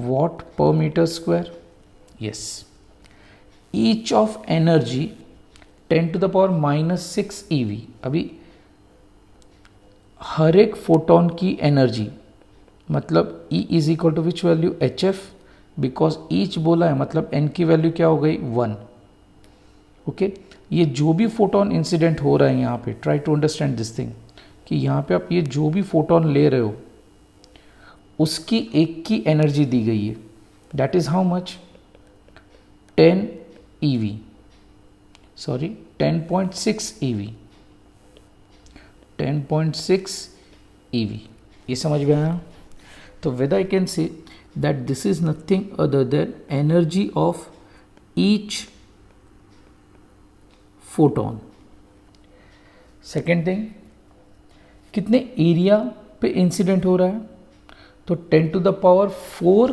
watt per meter square. Yes. Each of energy 10 to the power minus 6 eV. अभी हर एक फोटोन की एनर्जी मतलब E is equal to which value? HF, because each बोला है मतलब n की वैल्यू क्या हो गई? 1. ओके, ये जो भी फोटोन इंसिडेंट हो रहा है यहाँ पे, try to understand this thing कि यहाँ पे आप ये जो भी फोटोन ले रहे हो उसकी एक की एनर्जी दी गई है. That is how much? 10 EV, sorry 10.6 EV, 10.6 EV. ये समझ में आया? तो whether I can say that this is nothing other than energy of each photon. Second thing, कितने एरिया पे इंसिडेंट हो रहा है? तो 10 to the power 4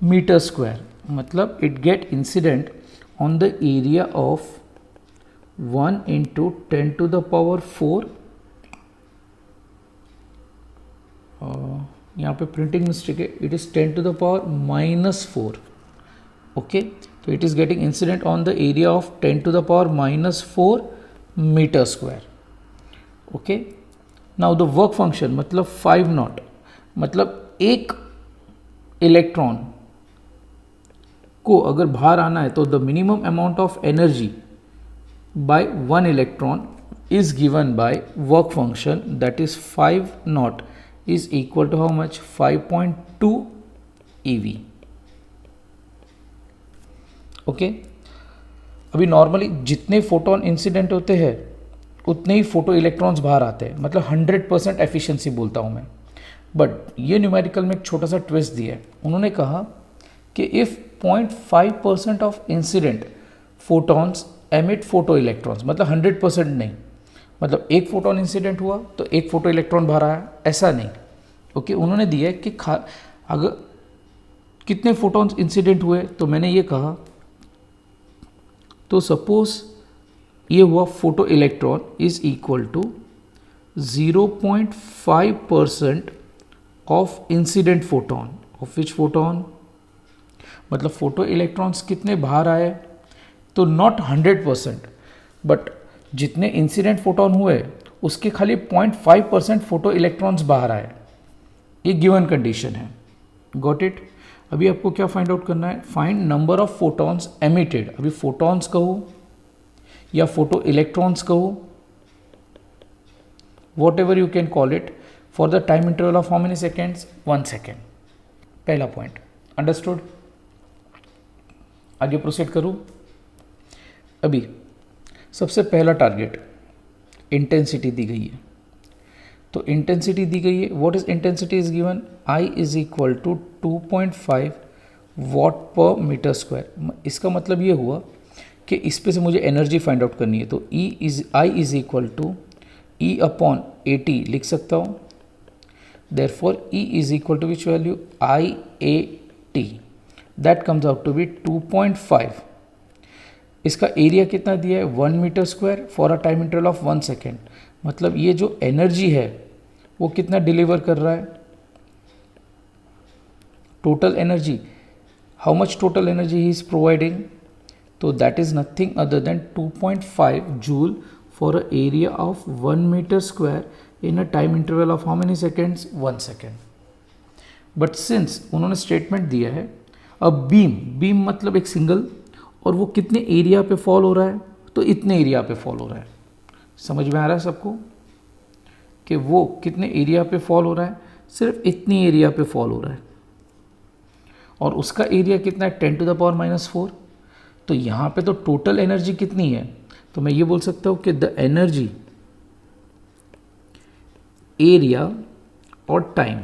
metre square, मतलब it get incident on the area of 1 into 10 to the power 4. यहाँ पे प्रिंटिंग मिस्टेक है, it is 10 to the power minus 4. Okay, तो it is getting incident on the area of 10 to the power minus 4 metre square. Okay, now the work function मतलब 5 नॉट, मतलब एक इलेक्ट्रॉन को अगर बाहर आना है तो the minimum amount of energy by 1 electron is given by work function, that is 5 naught is equal to how much? 5.2 EV. Okay, अभी नॉर्मली जितने फोटोन इंसिडेंट होते हैं उतने ही फोटो इलेक्ट्रॉन्स बाहर आते हैं, मतलब 100% एफिशिएंसी बोलता हूँ मैं. बट ये न्यूमेरिकल में एक छोटा सा ट्विस्ट दिया है. उन्होंने कहा कि if 0.5% of incident photons emit photo electrons, मतलब 100% नहीं, मतलब एक फोटोन इंसिडेंट हुआ तो एक फोटो इलेक्ट्रॉन बाहर आया, ऐसा नहीं. ओके, उन्होंने दिया है कि अगर कितने फोटॉन्स इंसिडेंट हुए, तो मैंने ये कहा तो सपोज ये हुआ photo electron is equal to 0.5% of incident photon. Of which photon? मतलब फोटो इलेक्ट्रॉन्स कितने बाहर आए, तो नॉट 100%, बट जितने इंसिडेंट फोटोन हुए उसके खाली 0.5% फोटो इलेक्ट्रॉन्स बाहर आए. ये गिवन कंडीशन है. Got it? अभी आपको क्या फाइंड आउट करना है? Find number of photons emitted. अभी फोटॉन्स कहो या फोटो इलेक्ट्रॉन्स कहो, whatever you can call it, for the time interval of how many seconds? 1 second. पहला पॉइंट अंडरस्टूड. आगे प्रोसीड करूं. अभी सबसे पहला टारगेट इंटेंसिटी दी गई है. तो इंटेंसिटी दी गई है. What is intensity is given? I is equal to 2.5 watt per metre square. इसका मतलब ये हुआ कि इस पे से मुझे एनर्जी फाइंड आउट करनी है, तो I is equal to E upon 80 लिख सकता हूँ. Therefore E is equal to which value? IAT. That comes out to be 2.5. इसका एरिया कितना दिया है? 1 metre square for a time interval of 1 second. मतलब ये जो एनर्जी है वो कितना डिलीवर कर रहा है? Total energy. How much total energy he is providing? तो that is nothing other than 2.5 joule for a area of 1 metre square in a time interval of how many seconds? 1 second. But since उन्होंने स्टेटमेंट दिया है अ बीम मतलब एक सिंगल, और वो कितने एरिया पे फॉल हो रहा है, तो इतने एरिया पे फॉल हो रहा है। समझ में आ रहा है सबको कि वो कितने एरिया पे फॉल हो रहा है, सिर्फ इतनी एरिया पे फॉल हो रहा है, और उसका एरिया कितना है 10⁻⁻⁴। तो यहाँ पे तो टोटल एनर्जी कितनी है, तो मैं ये बोल सकता हूँ कि द एनर्जी, एरिया और टाइम,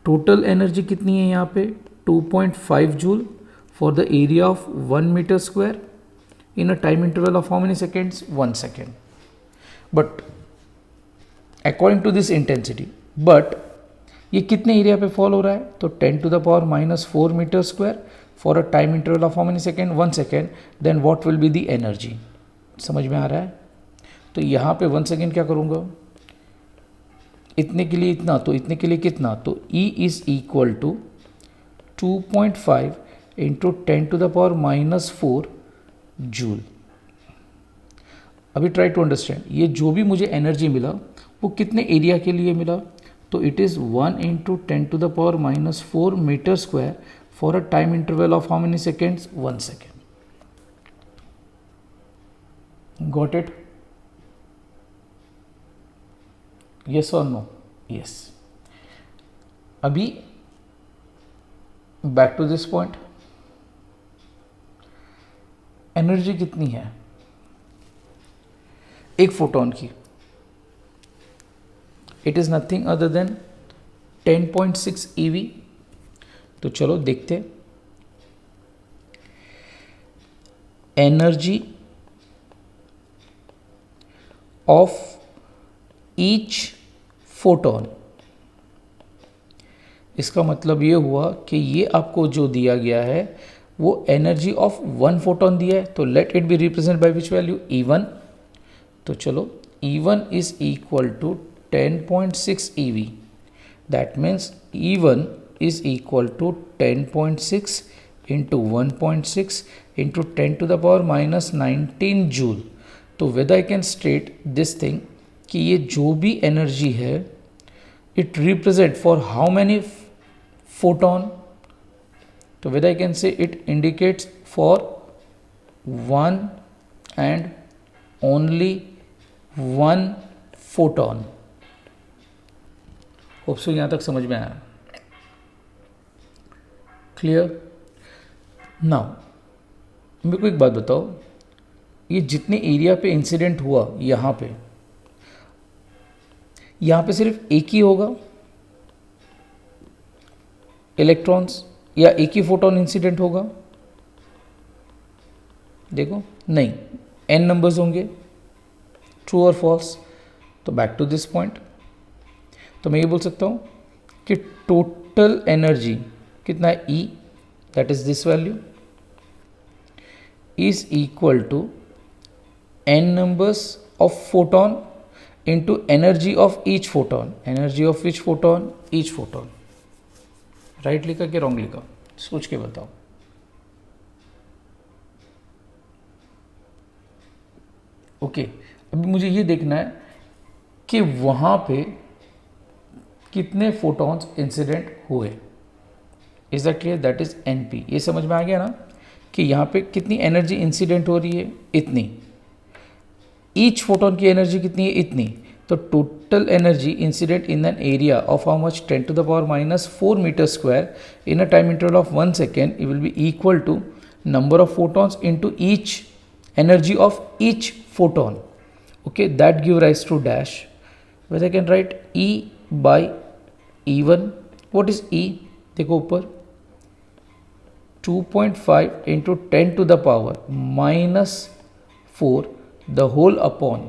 टोटल एनर्जी कितनी है यहाँ पे 2.5 joule for the area of 1 metre square in a time interval of how many seconds, 1 second. But according to this intensity, but ये कितने एरिया पे फॉल हो रहा है, तो 10⁻⁻⁴ metre square for a time interval of how many second, 1 second. Then what will be the energy. समझ में आ रहा है। तो यहाँ पे 1 सेकेंड क्या करूँगा, इतने के लिए इतना, तो इतने के लिए कितना, तो E is equal to 2.5 into 10⁻⁻⁴ joule. अभी ट्राई टू अंडरस्टैंड, ये जो भी मुझे एनर्जी मिला वो कितने एरिया के लिए मिला, तो it is 1 into 10⁻⁻⁴ metre square for a time interval of how many seconds, 1 second. Got it? Yes और नो? यस। अभी back to this point, energy कितनी है एक फोटोन की, it is nothing other than 10.6 EV। तो चलो देखते, एनर्जी ऑफ ईच फोटोन, इसका मतलब ये हुआ कि ये आपको जो दिया गया है वो एनर्जी ऑफ 1 फोटोन दिया है, तो let it be represent by which value, E1। तो चलो E1 is equal to 10.6 EV, that means E1 is equal to 10.6 into 1.6 into 10⁻⁻19 joule. तो whether I can state this thing कि ये जो भी एनर्जी है it represent for how many photon, तो whether I can say it indicates for one and only one photon। Hope so यहाँ तक समझ में आया, क्लियर। नाउ मेरे को एक बात बताओ, ये जितने एरिया पे इंसिडेंट हुआ यहाँ पे सिर्फ एक ही होगा इलेक्ट्रॉन्स, या एक ही फोटोन इंसिडेंट होगा, देखो नहीं, n नंबर्स होंगे, ट्रू और फॉल्स। तो बैक टू दिस पॉइंट, तो मैं ये बोल सकता हूँ कि टोटल एनर्जी कितना है, E, that is this value, is equal to n numbers of photon into energy of each photon, energy of which photon, each photon. Right लिखा कि रॉन्ग लिखा, सोच के बताओ। ओके, अभी मुझे ये देखना है कि वहां पे कितने फोटॉन्स इंसिडेंट हुए। Is that clear? That is NP। ये समझ में आ गया ना कि यहाँ पे कितनी एनर्जी इंसिडेंट हो रही है, इतनी। ईच फोटोन की एनर्जी कितनी है, इतनी। तो total energy incident in an area of how much, 10⁻⁻⁴ metre square in a time interval of 1 second, it will be equal to number of photons into each energy of each photon. Okay, that give rise to dash, where I can write E by E1. What is E? देखो ऊपर 2.5 into 10 to the power minus 4 the whole upon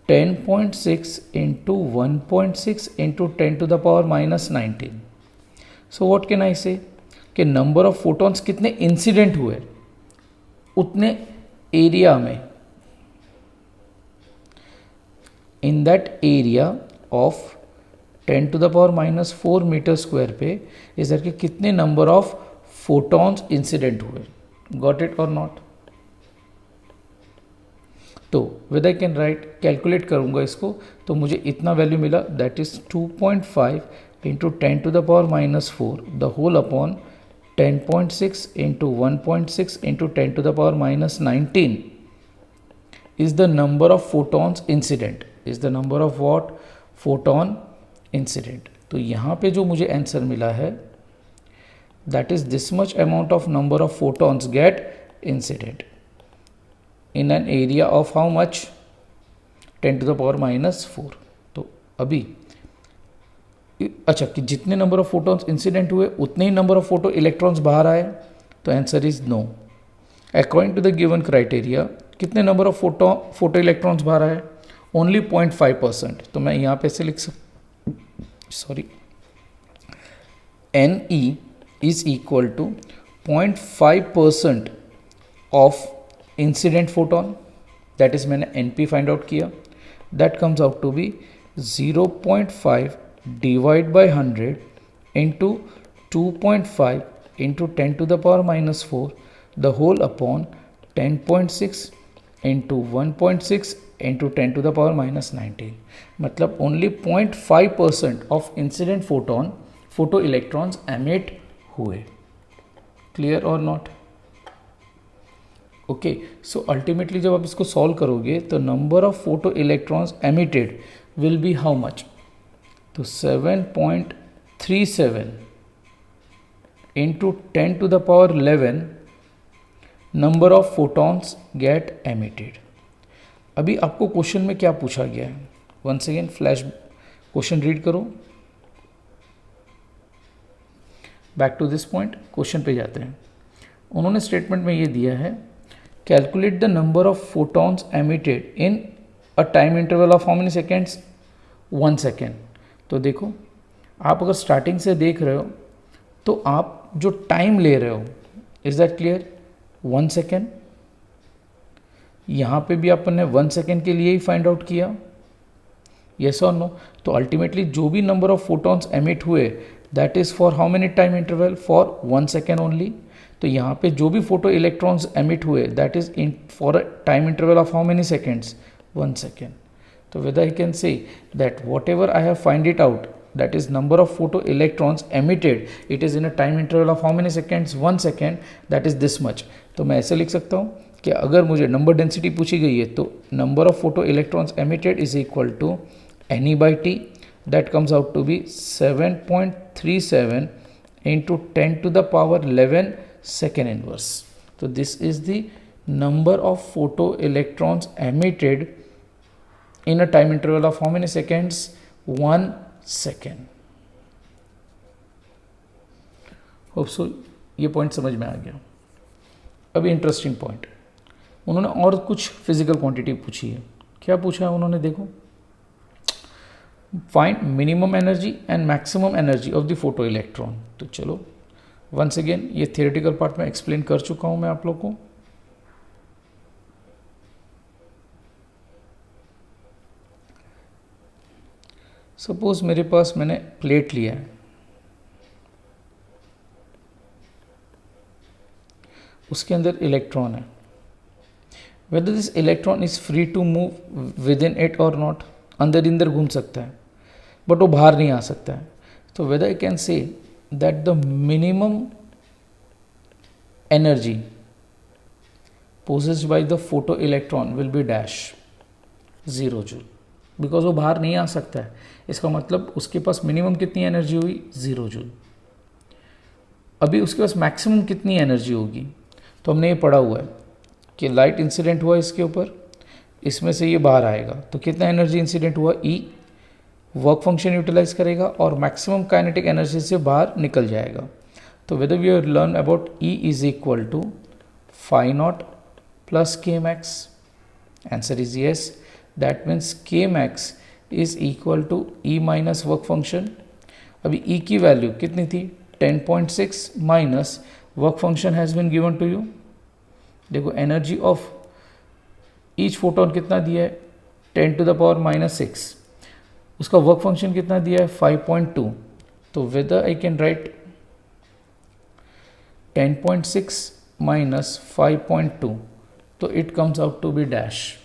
10.6 into 1.6 into 10 to the power minus 19. So what can I say? कि नंबर ऑफ फोटॉन्स कितने इंसिडेंट हुए उतने एरिया में, in that area of 10 to the power minus 4 metre square पे इस के कितने नंबर ऑफ फोटॉन्स इंसिडेंट हुए। गॉट इट और नॉट? तो with I can write, calculate करूँगा इसको, तो मुझे इतना वैल्यू मिला, that is 2.5 into 10⁻⁻4 the whole upon 10.6 into 1.6 into 10⁻⁻19 is the number of photons incident, is the number of what photon incident. तो यहाँ पे जो मुझे आंसर मिला है, that is this much amount of number of photons get incident in an area of how much 10⁻⁻4. तो अभी अच्छा कि जितने नंबर ऑफ फोटॉन्स इंसिडेंट हुए उतने ही नंबर ऑफ फोटो इलेक्ट्रॉन्स बाहर आए, तो answer is no. According to the given criteria कितने नंबर ऑफ फोटो इलेक्ट्रॉन्स बाहर आए, ओनली 0.5%. तो मैं यहाँ पे से लिख सकता, sorry, NE is equal to 0.5% of incident photon, that is मैंने NP फाइंड आउट किया, that comes out to be 0.5 divide by 100 into 2.5 into 10⁻⁻4 the whole upon 10.6 into 1.6 into 10⁻⁻19. मतलब only 0.5% of incident photo electrons emit हुए. क्लियर और नॉट? ओके, सो अल्टीमेटली जब आप इसको सॉल्व करोगे तो number of photo electrons emitted will be how much, तो 7.37 into 10⁻11 number of photons get emitted. अभी आपको क्वेश्चन में क्या पूछा गया है, once again flash question read करो. Back to this point, question पे जाते हैं. उन्होंने स्टेटमेंट में ये दिया है, calculate the number of photons emitted in a time interval of how many seconds, 1 second. तो देखो, आप अगर स्टार्टिंग से देख रहे हो तो आप जो टाइम ले रहे हो, इज दैट क्लियर, 1 सेकेंड. यहाँ पे भी अपन ने 1 सेकेंड के लिए ही फाइंड आउट किया, येस और नो. तो अल्टीमेटली जो भी नंबर ऑफ फोटॉन्स एमिट हुए that is for how many time interval, for 1 second only. तो यहाँ पे जो भी फोटो इलेक्ट्रॉन्स एमिट हुए that is in for a time interval of how many seconds, 1 second. So whether I can say that whatever I have find it out, that is number of photo electrons emitted, it is in a time interval of how many seconds, 1 second, that is this much. तो मैं ऐसे लिख सकता हूँ कि अगर मुझे नंबर डेंसिटी पूछी गई है तो number of photo electrons emitted is equal to NE by T, that comes out to be 7.37 into 10⁻11 second inverse. So this is the number of photo electrons emitted in a time interval of how many seconds, 1 second. Hope so ये पॉइंट समझ में आ गया. अभी इंटरेस्टिंग पॉइंट, उन्होंने और कुछ फिजिकल क्वांटिटी पूछी है. क्या पूछा है उन्होंने, देखो, find minimum energy and maximum energy of the photo electron. तो चलो वंस अगेन ये थियोरेटिकल पार्ट में एक्सप्लेन कर चुका हूं मैं आप लोग को. सपोज मेरे पास मैंने प्लेट लिया है, उसके अंदर इलेक्ट्रॉन है. Whether this electron is free to move within it और नॉट, अंदर घूम सकता है बट वो बाहर नहीं आ सकता है. तो whether I can say that the minimum energy possessed by the photo electron will be dash 0 joule, because वो बाहर नहीं आ सकता है. इसका मतलब उसके पास मिनिमम कितनी एनर्जी हुई, 0 जूल. अभी उसके पास मैक्सिमम कितनी एनर्जी होगी, तो हमने ये पढ़ा हुआ है कि लाइट इंसिडेंट हुआ इसके ऊपर, इसमें से ये बाहर आएगा तो कितना एनर्जी इंसिडेंट हुआ, E, वर्क फंक्शन यूटिलाइज करेगा और मैक्सिमम काइनेटिक एनर्जी से बाहर निकल जाएगा. तो whether we have learn about E is equal टू phi naught plus k max. Answer is yes. That means k max is equal to E minus work function. अभी E की वैल्यू कितनी थी, 10.6 minus work function has been given to you. देखो एनर्जी ऑफ ईच फोटोन कितना दिया है, 10⁻⁻6. उसका वर्क फंक्शन कितना दिया है, 5.2. तो whether I can write 10.6 minus 5.2, तो it comes out to be dash.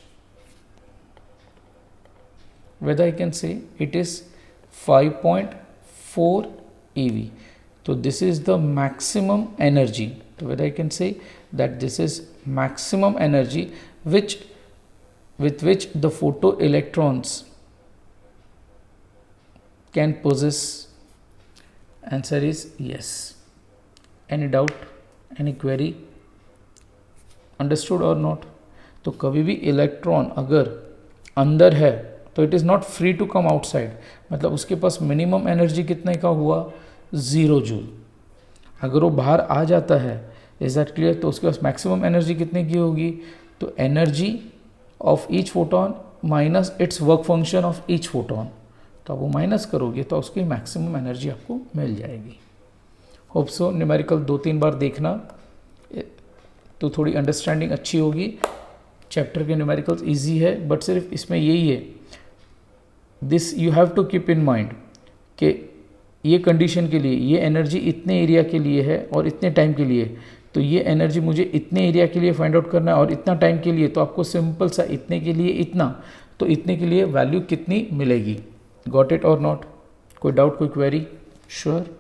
whether I can say it is 5.4 eV. So this is the maximum energy. So whether I can say that this is maximum energy with which the photoelectrons can possess. Answer is yes. Any doubt, any query? Understood or not? तो कभी भी इलेक्ट्रॉन अगर अंदर है तो it is not free to come outside, मतलब उसके पास मिनिमम एनर्जी कितने का हुआ 0 जूल। अगर वो बाहर आ जाता है, इज दैट क्लियर, तो उसके पास मैक्सिमम एनर्जी कितने की होगी, तो energy of each photon minus it's work function of each photon, तो आप वो माइनस करोगे तो उसकी मैक्सिमम एनर्जी आपको मिल जाएगी। होप सो न्यूमेरिकल 2-3 बार देखना तो थोड़ी अंडरस्टैंडिंग अच्छी होगी। चैप्टर के न्यूमेरिकल्स इजी है, बट सिर्फ इसमें यही है, this you have to keep in mind कि ये कंडीशन के लिए ये एनर्जी इतने एरिया के लिए है और इतने टाइम के लिए, तो ये एनर्जी मुझे इतने एरिया के लिए फाइंड आउट करना है और इतना टाइम के लिए, तो आपको सिंपल सा इतने के लिए इतना, तो इतने के लिए वैल्यू कितनी मिलेगी। गॉट इट और नॉट? कोई डाउट, कोई क्वेरी? श्योर।